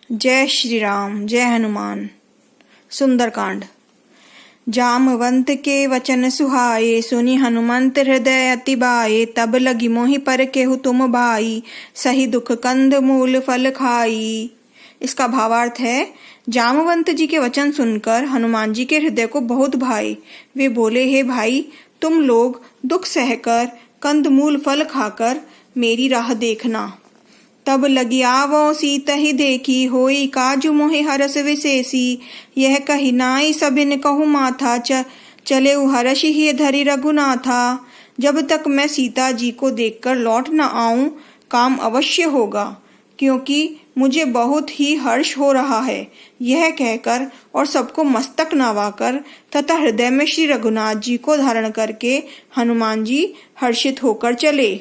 जय श्री राम, जय हनुमान। सुंदरकांड। जामवंत के वचन सुहाए, सुनि हनुमंत हृदय अति बाए। तब लगी मोहि पर केहु तुम भाई, सही दुख कंद मूल फल खाई। इसका भावार्थ है, जामवंत जी के वचन सुनकर हनुमान जी के हृदय को बहुत भाए। वे बोले, हे भाई, तुम लोग दुख सहकर कंद मूल फल खाकर मेरी राह देखना। तब लगी आवो सीत ही देखी, होई काजु मोहि हरस विशेषी। यह कही नाई सभिन कहु माथा, चले हर्ष ही धरि रघुनाथा। जब तक मैं सीता जी को देखकर लौट न आऊं, काम अवश्य होगा, क्योंकि मुझे बहुत ही हर्ष हो रहा है। यह कहकर और सबको मस्तक नवाकर तथा हृदय में श्री रघुनाथ जी को धारण करके हनुमान जी हर्षित होकर चले।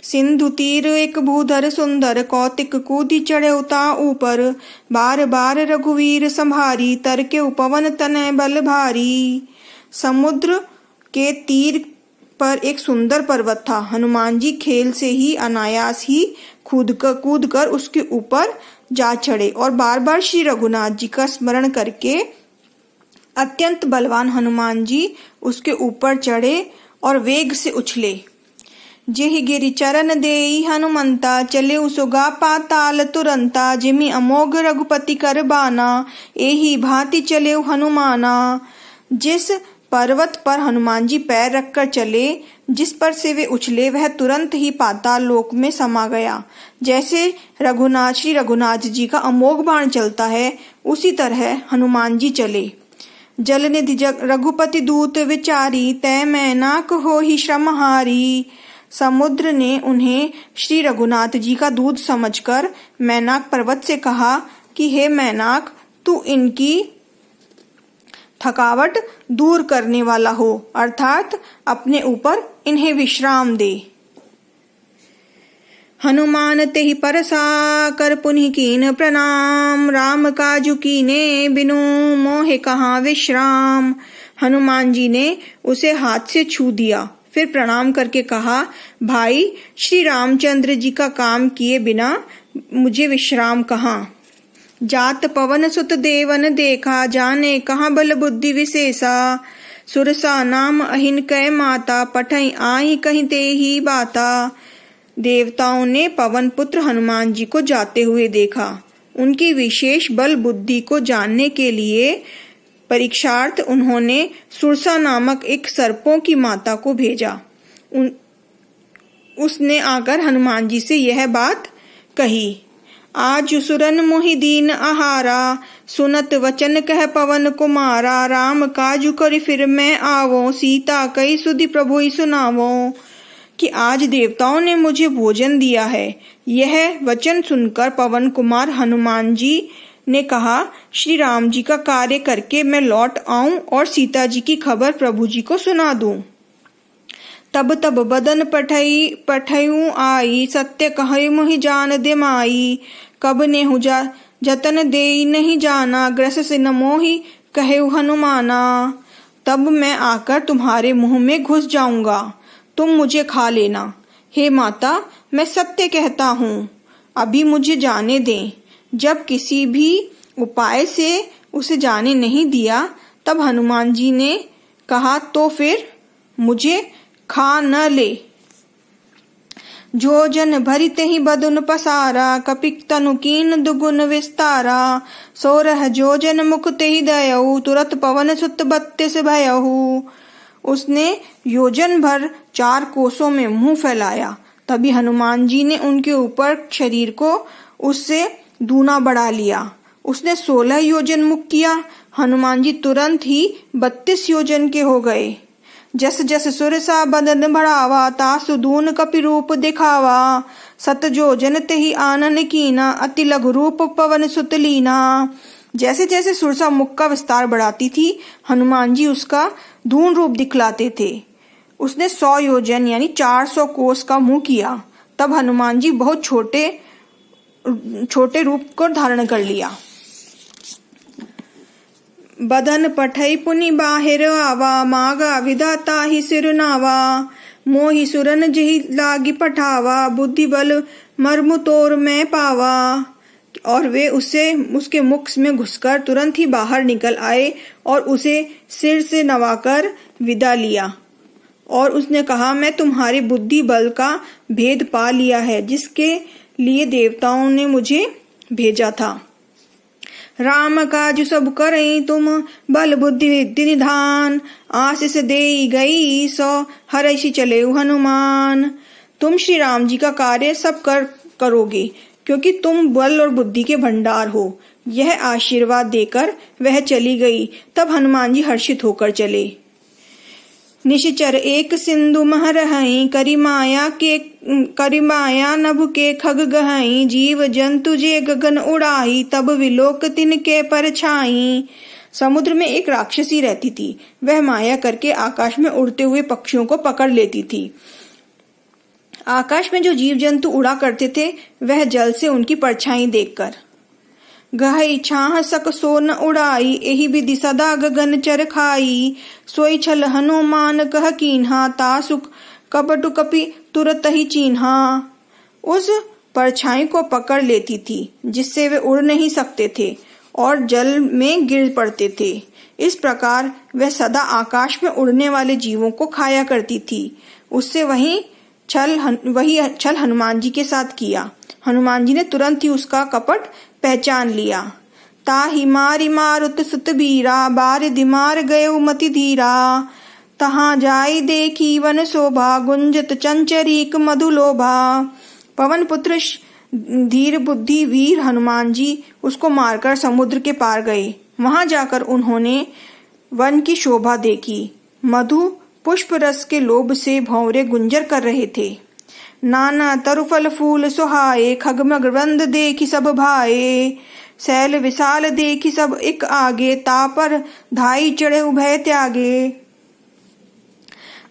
सिंधु तीर एक भूधर सुंदर, कौतिक कूदी चढ़े उता ऊपर। बार बार रघुवीर संभारी, तर के उपवन तनय बल भारी। समुद्र के तीर पर एक सुंदर पर्वत था। हनुमान जी खेल से ही अनायास ही कूद कर उसके ऊपर जा चढ़े और बार बार श्री रघुनाथ जी का स्मरण करके अत्यंत बलवान हनुमान जी उसके ऊपर चढ़े और वेग से उछले। जेहि गिरि चरण देई हनुमंता, चले उसुगा पाताल तुरंता। जिमि अमोघ रघुपति कर बाना, एही भांति चले हनुमाना। जिस पर्वत पर हनुमान जी पैर रखकर चले, जिस पर से वे उछले, वह तुरंत ही पाताल लोक में समा गया। जैसे श्री रघुनाथ जी का अमोघ बाण चलता है, उसी तरह हनुमान जी चले। जल निधि रघुपति दूत विचारी, तय मैनाक होहि श्रमहारी। समुद्र ने उन्हें श्री रघुनाथ जी का दूत समझकर मैनाक पर्वत से कहा कि हे मैनाक, तू इनकी थकावट दूर करने वाला हो, अर्थात अपने ऊपर इन्हें विश्राम दे। हनुमान तेहि परसा कर पुनि कीन प्रणाम, राम काजु कीने बिनु मोहे कहाँ विश्राम। हनुमान जी ने उसे हाथ से छू दिया, फिर प्रणाम करके कहा, भाई, श्री रामचंद्र जी का काम किए बिना मुझे विश्राम कहाँ। जात पवन सुत देवन देखा, जाने कहाँ बल बुद्धि विशेषा। सुरसा नाम अहिन कै माता, पठई आही कहीं ते ही बाता। देवताओं ने पवन पुत्र हनुमान जी को जाते हुए देखा। उनकी विशेष बल बुद्धि को जानने के लिए परीक्षार्थ उन्होंने सुरसा नामक एक सर्पों की माता को भेजा। उसने आकर हनुमान जी से यह बात कही, आज सुरन मोहि दीन आहारा, सुनत वचन कह पवन कुमारा। राम काजु करि फिर मैं आवो, सीता कई सुधि प्रभु ही सुनावो। कि आज देवताओं ने मुझे भोजन दिया है। यह वचन सुनकर पवन कुमार हनुमान जी ने कहा, श्री राम जी का कार्य करके मैं लौट आऊं और सीता जी की खबर प्रभु जी को सुना दूं। तब तब बदन पठयू आई, सत्य कहई मोहि जान दे माई। कब नेहु जतन देई नहीं जाना, ग्रस से न मोहि कहेउ हनुमाना। तब मैं आकर तुम्हारे मुंह में घुस जाऊंगा, तुम मुझे खा लेना। हे माता, मैं सत्य कहता हूँ, अभी मुझे जाने दें। जब किसी भी उपाय से उसे जाने नहीं दिया, तब हनुमान जी ने कहा, तो फिर मुझे खा न ले। जो जन भरि तेहि बदुन पसारा, कपिक तनु कीन दुगुन विस्तारा। 16 जोजन मुख तेहि दयऊ, तुरत पवन सुत 32 भयऊ। उसने योजन भर 4 कोसों में मुंह फैलाया। तभी हनुमान जी ने उनके ऊपर शरीर को उससे दूना बढ़ा लिया। उसने 16 योजन मुख किया। हनुमान जी तुरंत ही 32 योजन के हो गए। जस जस सुरसा बदन बढ़ावा, तासु दून कपि रूप दिखावा। 7 जोजन तेहि आनन कीना, अति लघु रूप पवन सुत लीना। जैसे जैसे सुरसा मुख का विस्तार बढ़ाती थी, हनुमान जी उसका धून रूप दिखलाते थे। उसने 100 योजन यानी 400 कोस का मुंह किया। तब हनुमान जी बहुत छोटे रूप को धारण कर लिया। बदन पठई पुनि बाहिर आवा, मागा विधाता ही सिर नावा। मोहि सुरन जहि लागी पठावा, बुद्धि बल मर्मु तोर मैं पावा। और वे उसके मुख में घुसकर तुरंत ही बाहर निकल आए और उसे सिर से नवाकर विदा लिया। और उसने कहा, मैं तुम्हारी बुद्धि बल का भेद पा लिया है, जिसके लिए देवताओं ने मुझे भेजा था। राम काज सब करई तुम, बल बुद्धि विद्या निधान, आशीष देई गई सो हरषि चले हनुमान। तुम श्री राम जी का कार्य सब करोगे, क्योंकि तुम बल और बुद्धि के भंडार हो। यह आशीर्वाद देकर वह चली गई। तब हनुमान जी हर्षित होकर चले। निश्चर एक सिंधु मह रहई, करी माया नभ के खग गहई, जीव जंतु जे गगन उड़ाई, तब विलोक तिनके परछाई। समुद्र में एक राक्षसी रहती थी। वह माया करके आकाश में उड़ते हुए पक्षियों को पकड़ लेती थी। आकाश में जो जीव जंतु उड़ा करते थे, वह जल से उनकी परछाई देखकर गहई छाह सक सो न उड़ाई, एहि विधि सदा गगन चर खाई। सोई छल हनुमान कह कीन्हा, तासुक कपटु कपि तुरत ही चीन्हा। उस परछाई को पकड़ लेती थी, जिससे वे उड़ नहीं सकते थे और जल में गिर पड़ते थे। इस प्रकार वह सदा आकाश में उड़ने वाले जीवों को खाया करती थी। उससे वही छल हनुमान जी के साथ किया। हनुमान जी ने तुरंत ही उसका कपट पहचान लिया। ताहि मारी मारुत सुत बीरा, बार दिमार गए मति धीरा। तहाँ जाई देखी वन शोभा, गुंजत चंचरीक मधुलोभा। पवन पुत्र धीर बुद्धि वीर हनुमान जी उसको मारकर समुद्र के पार गए। वहां जाकर उन्होंने वन की शोभा देखी। मधु पुष्प रस के लोभ से भंवरे गुंजर कर रहे थे। नाना तरुफल फूल सुहाए, खगमग वृंद देखी सब भाए। शैल विशाल देखी सब एक आगे, तापर धाई चढ़े उभय त्यागे।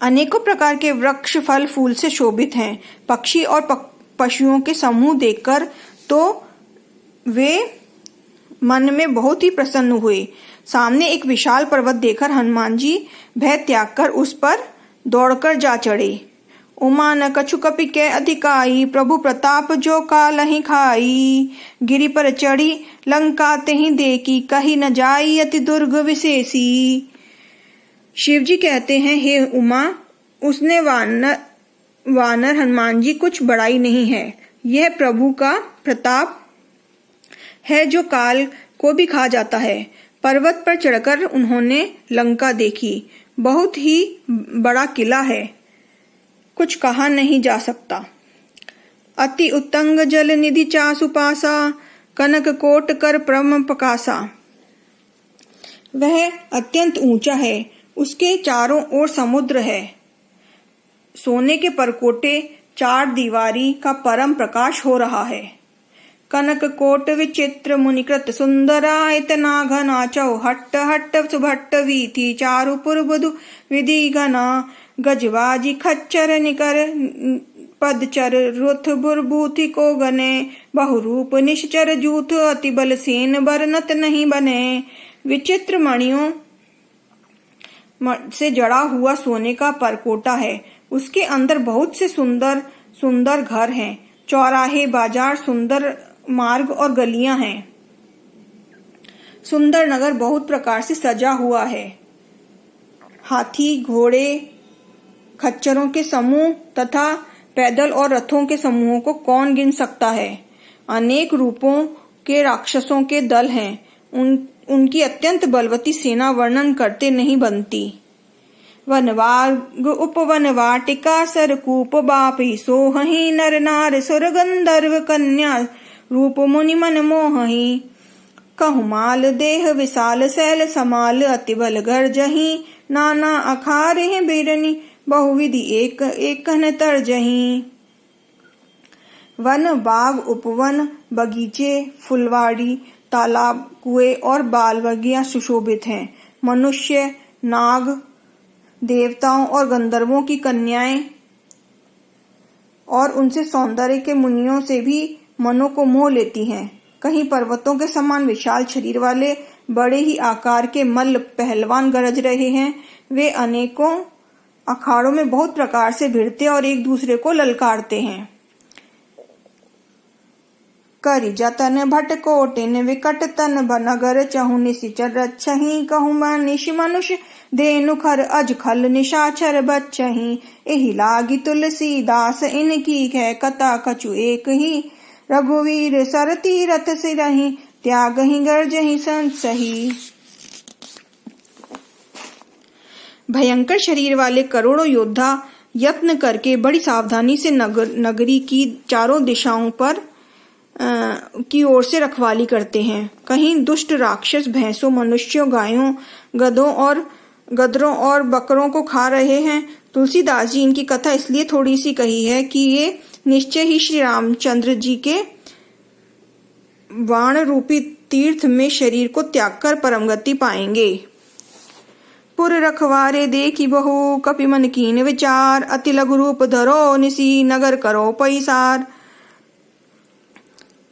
अनेकों प्रकार के वृक्ष फल फूल से शोभित हैं। पक्षी और पशुओं के समूह देखकर तो वे मन में बहुत ही प्रसन्न हुए। सामने एक विशाल पर्वत देखकर हनुमान जी भय त्याग कर उस पर दौड़कर जा चढ़े। उमा न कछु कपि के अधिकाई, प्रभु प्रताप जो कालहि खाई। गिरि पर चढ़ी लंका तेहि देखी, कही न जाई अति दुर्ग विशेषी। शिव जी कहते हैं, हे उमा, उसने वानर हनुमान जी कुछ बड़ाई नहीं है। यह प्रभु का प्रताप है जो काल को भी खा जाता है। पर्वत पर चढ़कर उन्होंने लंका देखी। बहुत ही बड़ा किला है, कुछ कहा नहीं जा सकता। अति उत्तंग जल निधि चासु पासा, कनक कोट कर परम प्रकाशा। वह अत्यंत ऊंचा है, उसके चारों ओर समुद्र है। सोने के परकोटे चार दीवारी का परम प्रकाश हो रहा है। कनक कोट विचित्र मुनिकृत सुंदरा, इतना घना चौहट्ट हट्ट सुभट्ट वीथी, चारु पुरबुधु विधि घना। गजबाजी खच्चर निकर पदचर, रुथ बुरबूथि को गने। बहुरूप निश्चर जूथ, अति बल सेन बरनत नहीं बने। विचित्र मणियों से जड़ा हुआ सोने का परकोटा है। उसके अंदर बहुत से सुंदर सुंदर घर हैं। चौराहे, बाजार, सुंदर मार्ग और गलियां हैं। सुंदर नगर बहुत प्रकार से सजा हुआ है। हाथी, घोड़े, खच्चरों के समूह तथा पैदल और रथों के समूहों को कौन गिन सकता है। अनेक रूपों के राक्षसों के दल हैं। उनकी अत्यंत बलवती सेना वर्णन करते नहीं बनती। वनवाग उपवन वाटिका, सरकूप बापी सोहहि, नर नार सुर गंधर्व कन्या, रूप मुनि मन मोहहि। कहुमाल देह विशाल शैल समाल, अति बल गर्जहि। नाना अखारे बिरनि, बहुविधि एक एकन तरजहि। वन, बाग, उपवन, बगीचे, फुलवाड़ी, तालाब, कुएं और बाल बगिया सुशोभित हैं। मनुष्य, नाग, देवताओं और गंधर्वों की कन्याएं और उनसे सौंदर्य के मुनियों से भी मनों को मोह लेती हैं। कहीं पर्वतों के समान विशाल शरीर वाले बड़े ही आकार के मल्ल पहलवान गरज रहे हैं। वे अनेकों अखाड़ों में बहुत प्रकार से भिड़ते और एक दूसरे को ललकारते हैं। करि जतन भट कोटिन विकट तन नगर चहु निशिचर रच्छहि कहु मनीष मनुष्य धेनु खर अज खल निशाचर बच्चहि एहि लागी तुलसीदास इनकी कह कथा कछु एक ही रघुवीर सर तीरथ सिरहि त्यागहि गर्जहि संसहि। भयंकर शरीर वाले करोड़ों योद्धा यत्न करके बड़ी सावधानी से नगरी की चारों दिशाओं पर की ओर से रखवाली करते हैं। कहीं दुष्ट राक्षस भैंसों, मनुष्यों, गायों, गधों और बकरों को खा रहे हैं। तुलसीदास जी इनकी कथा इसलिए थोड़ी सी कही है कि ये निश्चय ही श्री रामचंद्र जी के बाण रूपी तीर्थ में शरीर को त्याग कर परम गति पाएंगे। पुर रखवारे देखी बहु कपि मन कीन विचार अति लघु रूप धरो निसी नगर करो पैसार।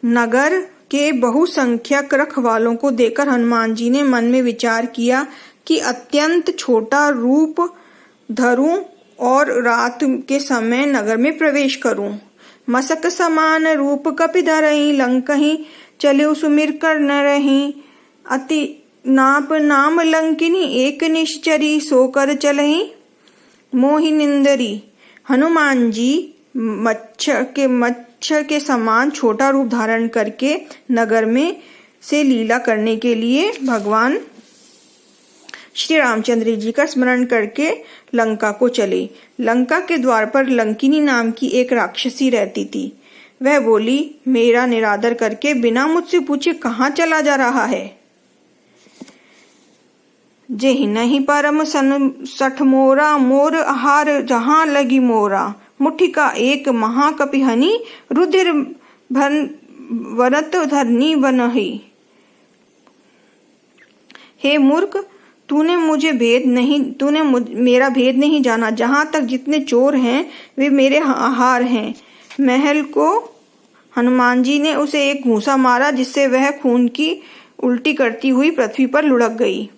नगर के बहुसंख्यक रखवालों को देखकर हनुमान जी ने मन में विचार किया कि अत्यंत छोटा रूप धरूं और रात के समय नगर में प्रवेश करूं। मसक समान रूप कपि धरहि लंकहि चले सुमिर कर न रही अति नाप नाम लंकिनी एक निश्चरी सोकर चलहि मोहि निंदरी। हनुमान जी मच्छर के समान छोटा रूप धारण करके नगर में से लीला करने के लिए भगवान श्री रामचंद्र जी का स्मरण करके लंका को चले। लंका के द्वार पर लंकिनी नाम की एक राक्षसी रहती थी। वह बोली, मेरा निरादर करके बिना मुझसे पूछे कहाँ चला जा रहा है। जेहि नहीं परम सन सठ मोरा मोर आहार जहाँ लगी मोरा मुट्ठी का एक महाकपि हनि रुधिर वरत धरनी बनहि। हे मूर्ख, तूने मेरा भेद नहीं जाना। जहाँ तक जितने चोर हैं वे मेरे आहार हैं। महल को हनुमान जी ने उसे एक घूंसा मारा जिससे वह खून की उल्टी करती हुई पृथ्वी पर लुढ़क गई।